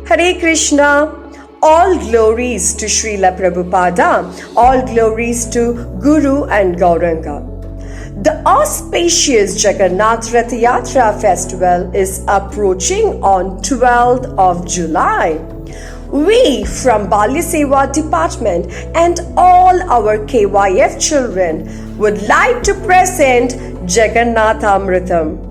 Hare Krishna. All glories to Srila Prabhupada, all glories to Guru and Gauranga. The auspicious Jagannath Rath Yatra festival is approaching on 12th of July. We from Balya Seva Department and all our KYF children would like to present Jagannathamritam,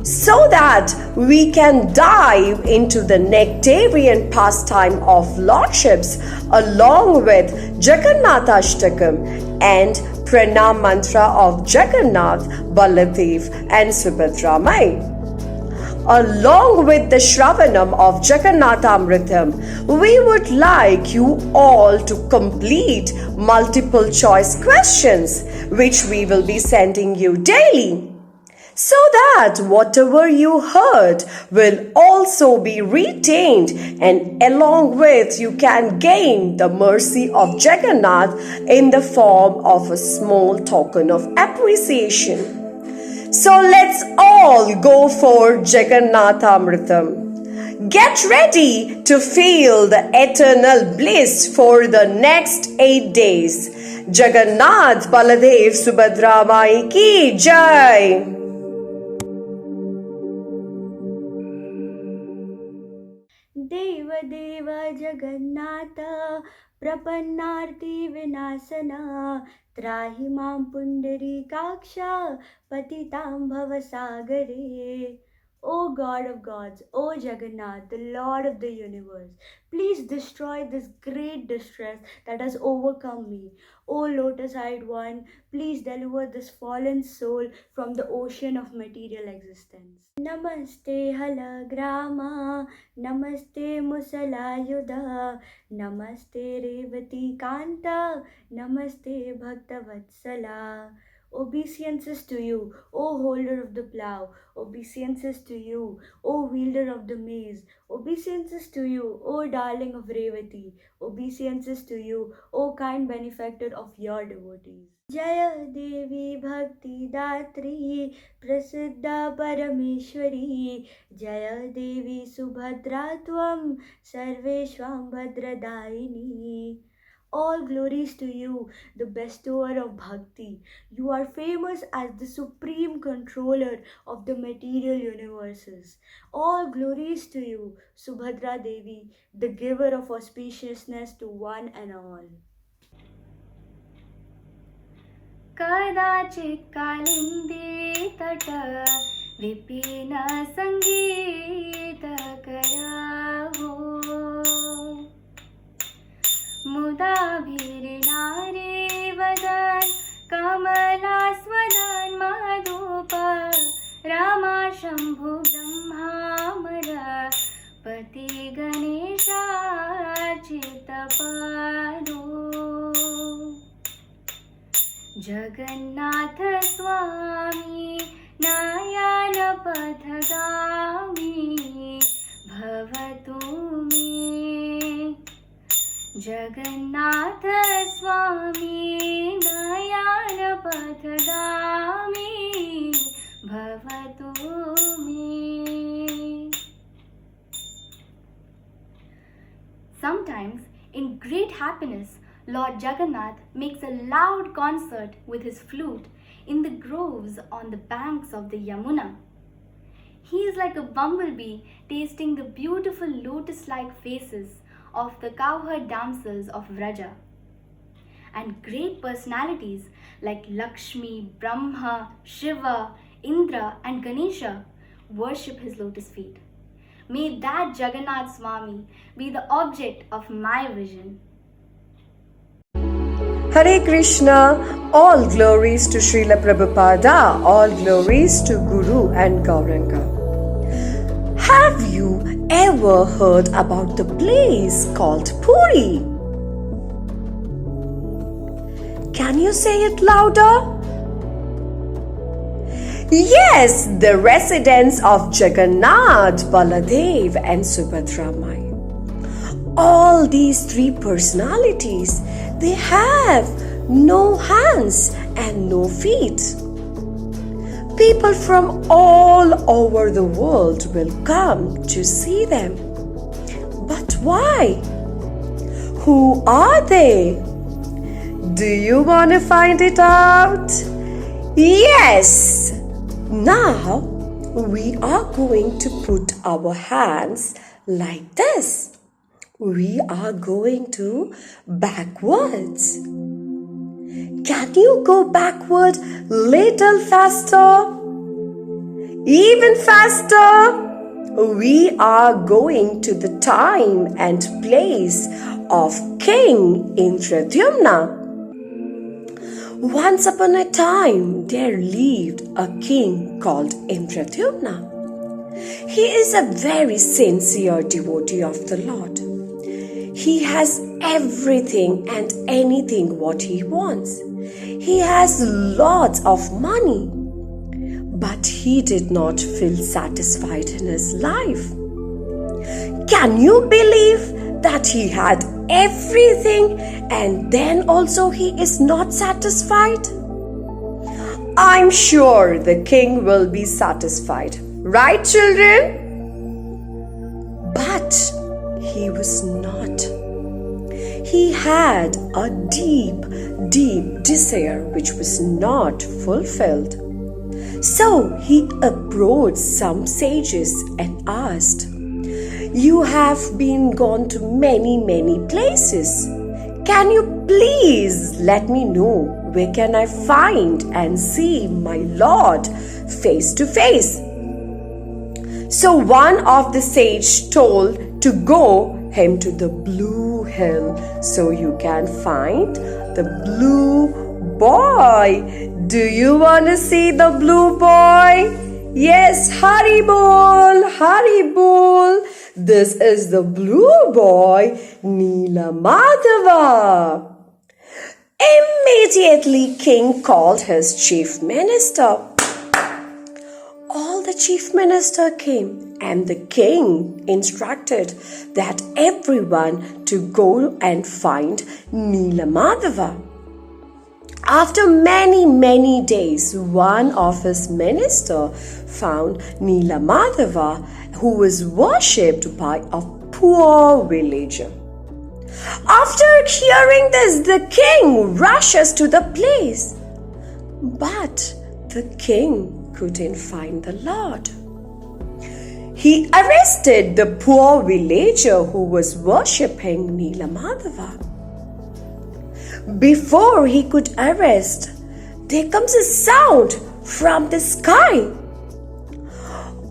so that we can dive into the nectarian pastime of lordships along with Jagannatashtakam and Pranam Mantra of Jagannath, Baladev and Subhadra Mai. Along with the Shravanam of Jagannathamritam, we would like you all to complete multiple choice questions which we will be sending you daily, so that whatever you heard will also be retained, and along with you can gain the mercy of Jagannath in the form of a small token of appreciation. So let's all go for Jagannathamritam. Get ready to feel the eternal bliss for the next 8 days. Jagannath Baladev Subhadra Mai ki Jai. देव देव जगन्नाथ प्रपन्नार्ति विनाशना त्राहि मां पुंडरीकाक्ष पतितां भवसागरे. O God of gods, O Jagannath, the Lord of the universe, please destroy this great distress that has overcome me. O lotus-eyed one, please deliver this fallen soul from the ocean of material existence. Namaste Halagrama, Namaste Musalayudha, Namaste Revati Kanta, Namaste Bhaktavatsala. Obeisances to you, O holder of the plough. Obeisances to you, O wielder of the mace. Obeisances to you, O darling of Revati. Obeisances to you, O kind benefactor of your devotees. Jaya Devi Bhakti Datri Prasiddha Parameshwari. Jaya Devi Subhadra Tvam Sarveshwam Bhadradaini. All glories to you, the bestower of bhakti. You are famous as the supreme controller of the material universes. All glories to you, Subhadra Devi, the giver of auspiciousness to one and all. Kadachit kalindi tata vipina sangeeta karavo. मुदा भीरनारे वदन कमलास्वदन मधुप रामा शंभु ब्रह्मामर पति गणेशार्चितपादो. जगन्नाथ स्वामी नयन पथगामी भवतु मे. जगन्नाथ स्वामी नयन पथगामी भवतु मे. Sometimes, in great happiness, Lord Jagannath makes a loud concert with his flute in the groves on the banks of the Yamuna. He is like a bumblebee tasting the beautiful lotus-like faces of the cowherd damsels of Vraja. And great personalities like Lakshmi, Brahma, Shiva, Indra and Ganesha worship his lotus feet. May that Jagannath Swami be the object of my vision. Hare Krishna. All glories to Srila Prabhupada, all glories to Guru and Gauranga. Have you ever heard about the place called Puri? Can you say it louder? Yes, the residence of Jagannath, Baladev and Subhadra Mai. All these three personalities, they have no hands and no feet. People from all over the world will come to see them. But why? Who are they? Do you want to find it out? Yes! Now we are going to put our hands like this. We are going to backwards. Can you go backward little faster? Even faster? We are going to the time and place of King Indradyumna. Once upon a time, there lived a king called Indradyumna. He is a very sincere devotee of the Lord. He has everything and anything what he wants. He has lots of money, but he did not feel satisfied in his life. Can you believe that he had everything and then also he is not satisfied? I'm sure the king will be satisfied. Right, children? But he was not. He had a deep, deep desire which was not fulfilled. So he approached some sages and asked, "You have been gone to many places. Can you please let me know where can I find and see my Lord face to face?" So one of the sages told to go him to the blue hill so you can find the blue boy. Do you want to see the blue boy? Yes, Hari Bol, Hari Bol. This is the blue boy, Neelamadhava. Immediately, king called his chief minister. All the chief minister came and the king instructed that everyone to go and find Neelamadhava. After many days, one of his minister found Neelamadhava, who was worshipped by a poor villager. After hearing this, the king rushes to the place. But the king couldn't find the Lord. He arrested the poor villager who was worshipping Neelamadhava. Before he could arrest, there comes a sound from the sky.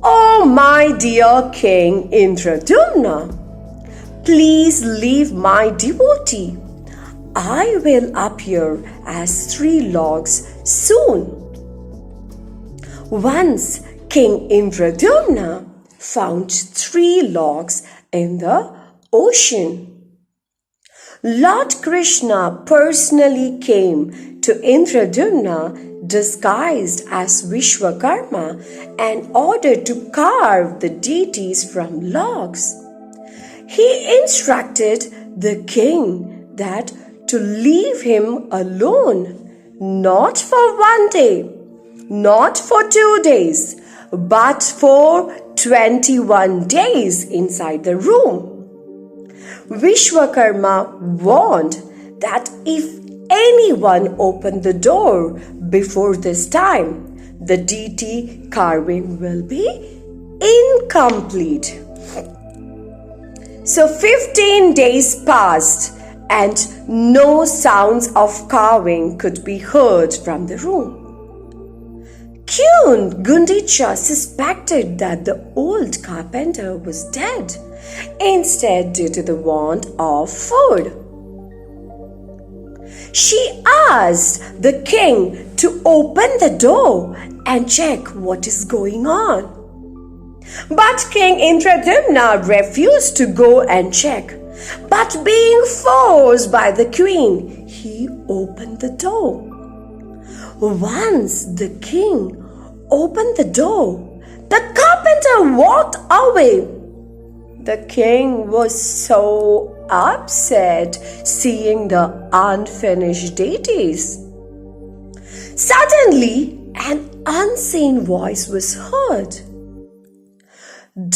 "Oh, my dear King Indradyumna, please leave my devotee. I will appear as 3 logs soon." Once King Indradyumna found 3 logs in the ocean. Lord Krishna personally came to Indradyumna disguised as Vishwakarma and ordered to carve the deities from logs. He instructed the king that to leave him alone, not for 1 day, not for 2 days, but for 21 days inside the room. Vishwakarma warned that if anyone opened the door before this time, the deity carving will be incomplete. So 15 days passed and no sounds of carving could be heard from the room. Kyun Gundicha suspected that the old carpenter was dead, instead due to the want of food. She asked the king to open the door and check what is going on. But King Indradyumna refused to go and check. But being forced by the queen, he opened the door. Once the king opened the door, the carpenter walked away. The king was so upset seeing the unfinished deities. Suddenly, an unseen voice was heard.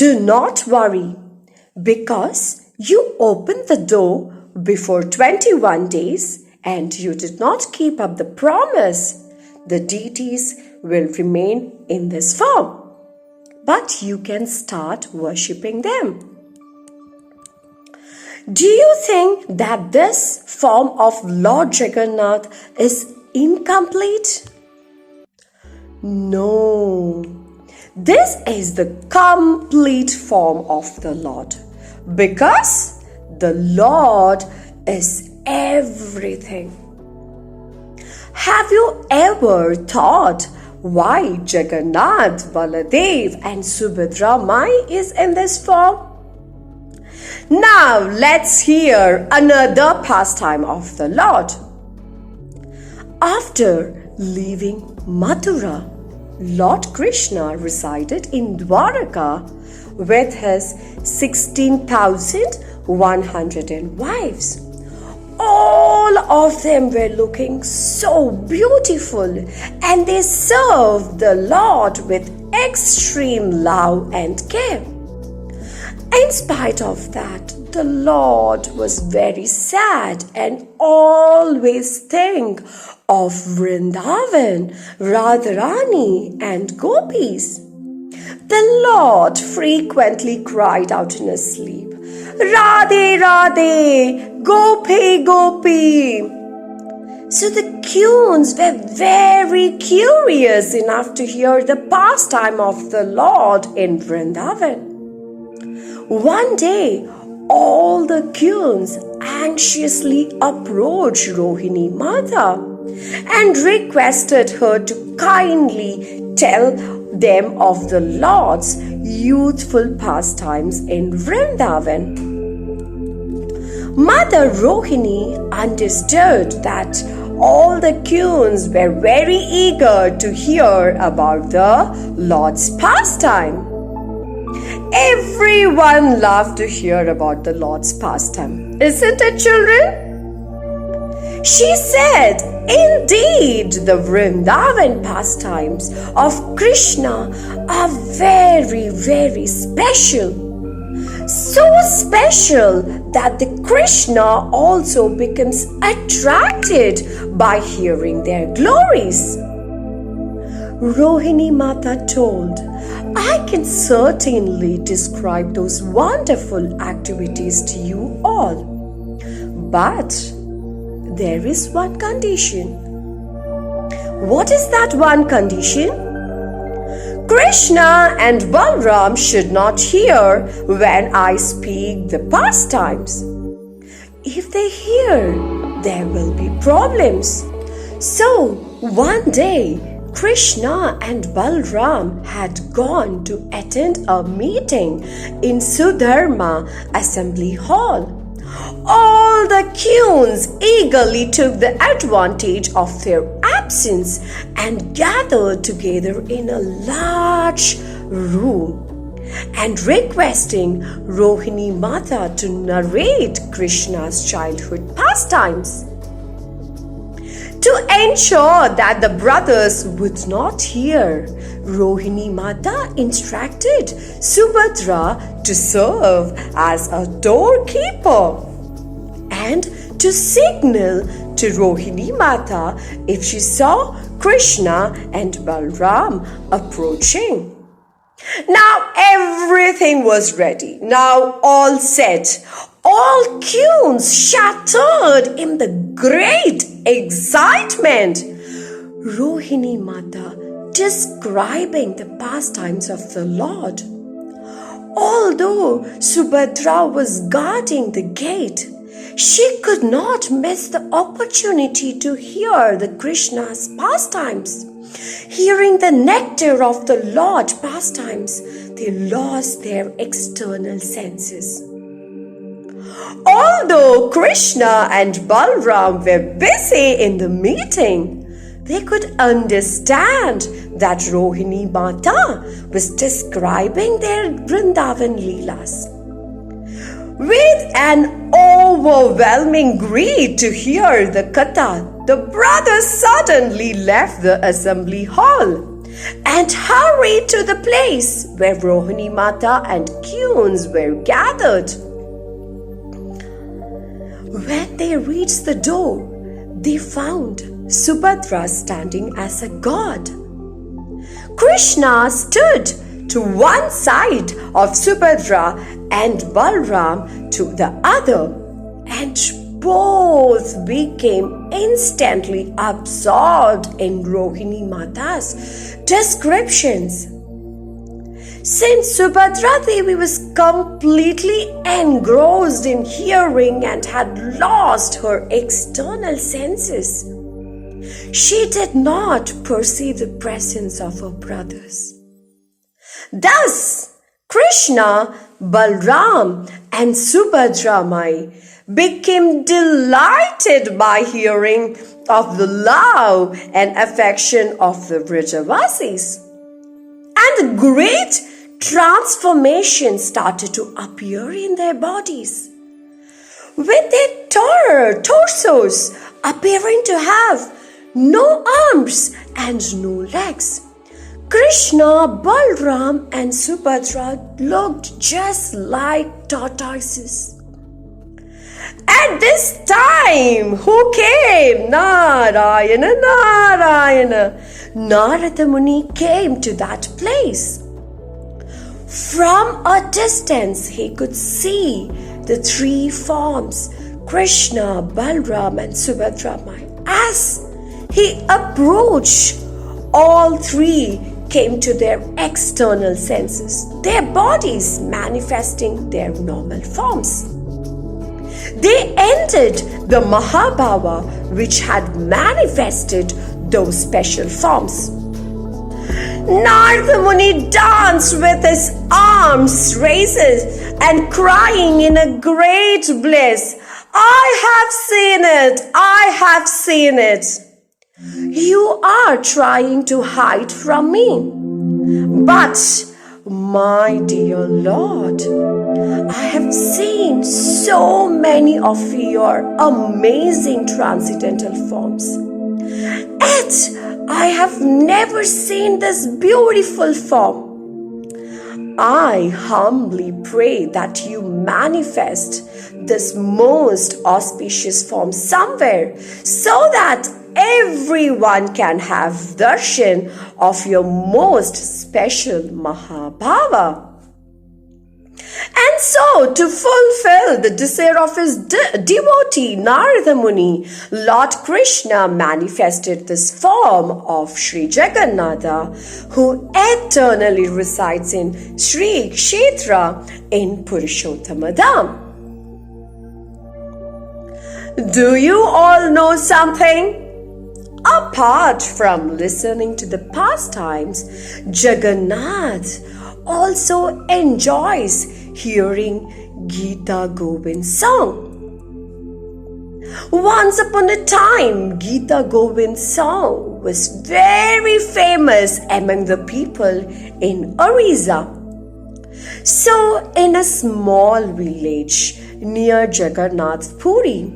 "Do not worry, because You opened the door before 21 days and you did not keep up the promise. The deities will remain in this form, but you can start worshipping them. Do you think that this form of Lord Jagannath is incomplete? No. This is the complete form of the Lord, because the Lord is everything. Have you ever thought why Jagannath, Baladev and Subhadra Mai is in this form? Now let's hear another pastime of the Lord. After leaving Mathura, Lord Krishna resided in Dwaraka with his 16,100 wives. All of them were looking so beautiful, and they served the Lord with extreme love and care. In spite of that, the Lord was very sad and always think of Vrindavan, Radharani and Gopis. The Lord frequently cried out in his sleep, Radhe, Radhe, Gopi, Gopi. So the queens were very curious enough to hear the pastime of the Lord in Vrindavan. One day, all the queens anxiously approached Rohini Mata and requested her to kindly tell them of the Lord's youthful pastimes in Vrindavan. Mother Rohini understood that all the queens were very eager to hear about the Lord's pastime. Everyone loved to hear about the Lord's pastime, isn't it, children? She said, indeed, the Vrindavan pastimes of Krishna are very, very special. So special that the Krishna also becomes attracted by hearing their glories. Rohini Mata told, I can certainly describe those wonderful activities to you all. But there is one condition. What is that one condition? Krishna and Balram should not hear when I speak the pastimes. If they hear, there will be problems. So one day, Krishna and Balram had gone to attend a meeting in Sudharma Assembly Hall. All the queens eagerly took the advantage of their absence and gathered together in a large room and requesting Rohini Mata to narrate Krishna's childhood pastimes. To ensure that the brothers would not hear, Rohini Mata instructed Subhadra to serve as a doorkeeper and to signal to Rohini Mata if she saw Krishna and Balram approaching. Now everything was ready. Now all set. All queens shattered in the great excitement. Rohini Mata describing the pastimes of the Lord. Although Subhadra was guarding the gate, she could not miss the opportunity to hear the Krishna's pastimes. Hearing the nectar of the Lord's pastimes, they lost their external senses. Although Krishna and Balram were busy in the meeting, they could understand that Rohini Mata was describing their Vrindavan Leelas. With an overwhelming greed to hear the Katha, the brothers suddenly left the assembly hall and hurried to the place where Rohini Mata and queens were gathered. When they reached the door, they found Subhadra standing as a god. Krishna stood to one side of Subhadra and Balram to the other, and both became instantly absorbed in Rohini Mata's descriptions. Since Subhadra Devi was completely engrossed in hearing and had lost her external senses, she did not perceive the presence of her brothers. Thus, Krishna, Balram, and Subhadra Mai became delighted by hearing of the love and affection of the Vrajavasis. And great transformation started to appear in their bodies, with their torsos appearing to have no arms and no legs. Krishna, Balram, and Subhadra looked just like tortoises. At this time, who came? Narayana, Narayana. Narada Muni came to that place. From a distance, he could see the three forms, Krishna, Balram, and Subhadra. As he approached, all three came to their external senses, their bodies manifesting their normal forms. They entered the Mahabhava, which had manifested those special forms. Narada Muni danced with his arms raised and crying in a great bliss, I have seen it, I have seen it. You are trying to hide from me. But, my dear Lord, I have seen so many of your amazing transcendental forms. Yet, I have never seen this beautiful form. I humbly pray that you manifest this most auspicious form somewhere so that everyone can have darshan of your most special Mahabhava. And so, to fulfill the desire of his devotee Narada Muni, Lord Krishna manifested this form of Sri Jagannatha, who eternally resides in Sri Kshetra in Purushothamadam. Do you all know something? Apart from listening to the pastimes, Jagannath also enjoys hearing Gita Govind's song. Once upon a time, Gita Govind's song was very famous among the people in Orissa. So, in a small village near Jagannath Puri,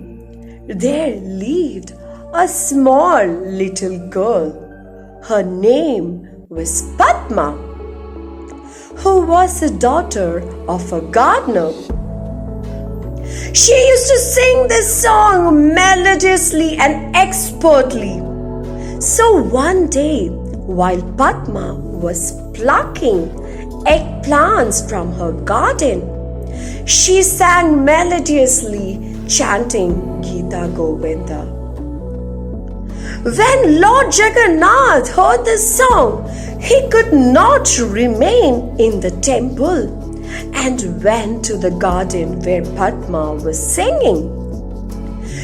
there lived a small little girl. Her name was Padma, who was the daughter of a gardener. She used to sing this song melodiously and expertly. So one day, while Padma was plucking eggplants from her garden, she sang melodiously, chanting Gita Govinda. When Lord Jagannath heard this song, he could not remain in the temple and went to the garden where Padma was singing.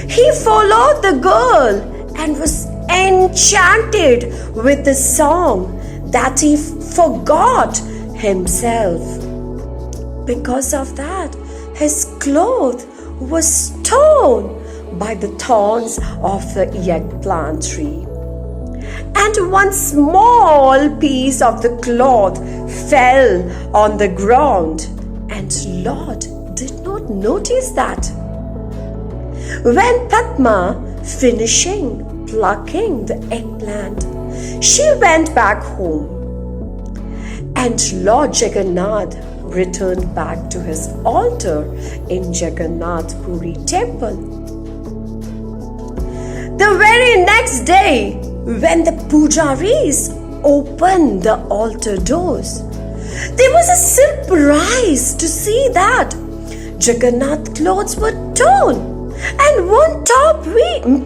He followed the girl and was enchanted with the song that he forgot himself. Because of that, his clothes was torn by the thorns of the eggplant tree. And one small piece of the cloth fell on the ground, and Lord did not notice that. When Padma finishing plucking the eggplant, she went back home, and Lord Jagannath returned back to his altar in Jagannath Puri temple. The very next day, when the pujaris opened the altar doors, there was a surprise to see that Jagannath clothes were torn and one top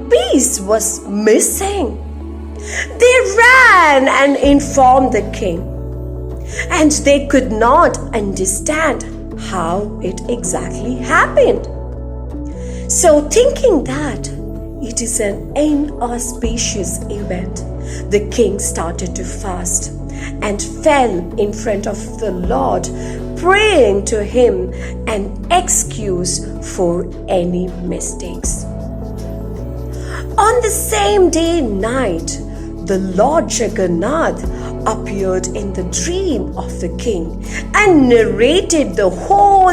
piece was missing. They ran and informed the king, and they could not understand how it exactly happened. So, thinking that it is an inauspicious event, the king started to fast and fell in front of the Lord, praying to him an excuse for any mistakes. On the same day night, the Lord Jagannath appeared in the dream of the king and narrated the whole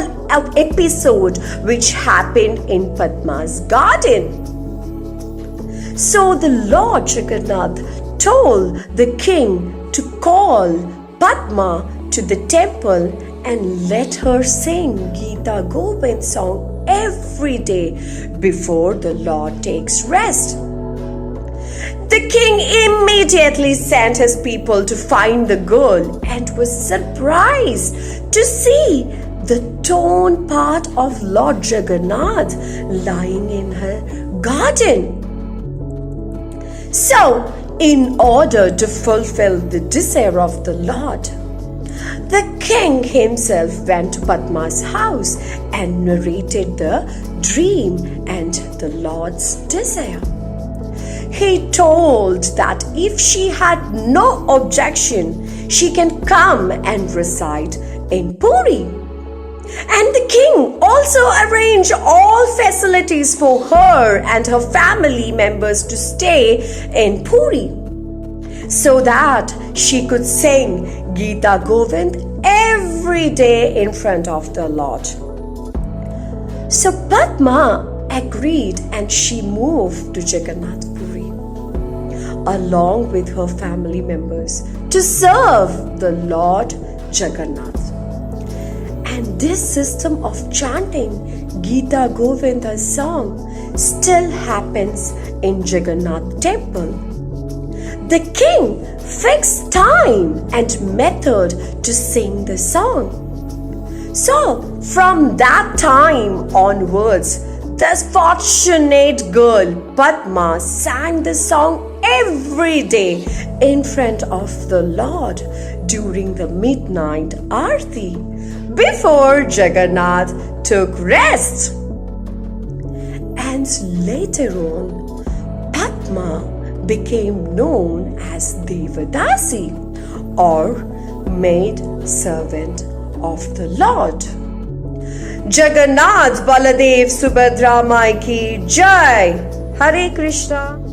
episode which happened in Padma's garden. So the Lord Jagannath told the king to call Padma to the temple and let her sing Gita Govind song every day before the Lord takes rest. The king immediately sent his people to find the girl and was surprised to see the torn part of Lord Jagannath lying in her garden. So, in order to fulfill the desire of the Lord, the king himself went to Padma's house and narrated the dream and the Lord's desire. He told that if she had no objection, she can come and reside in Puri. And the king also arranged all facilities for her and her family members to stay in Puri, so that she could sing Gita Govind every day in front of the Lord. So Padma agreed and she moved to Jagannath Puri along with her family members to serve the Lord Jagannath. And this system of chanting Gita Govinda song still happens in Jagannath temple. The king fixed time and method to sing the song. So from that time onwards, the fortunate girl Padma sang the song every day in front of the Lord during the midnight aarti before Jagannath took rest. And later on, Padma became known as Devadasi, or maid servant of the Lord. Jagannath Baladev Subhadra Mai ki Jai. Hare Krishna.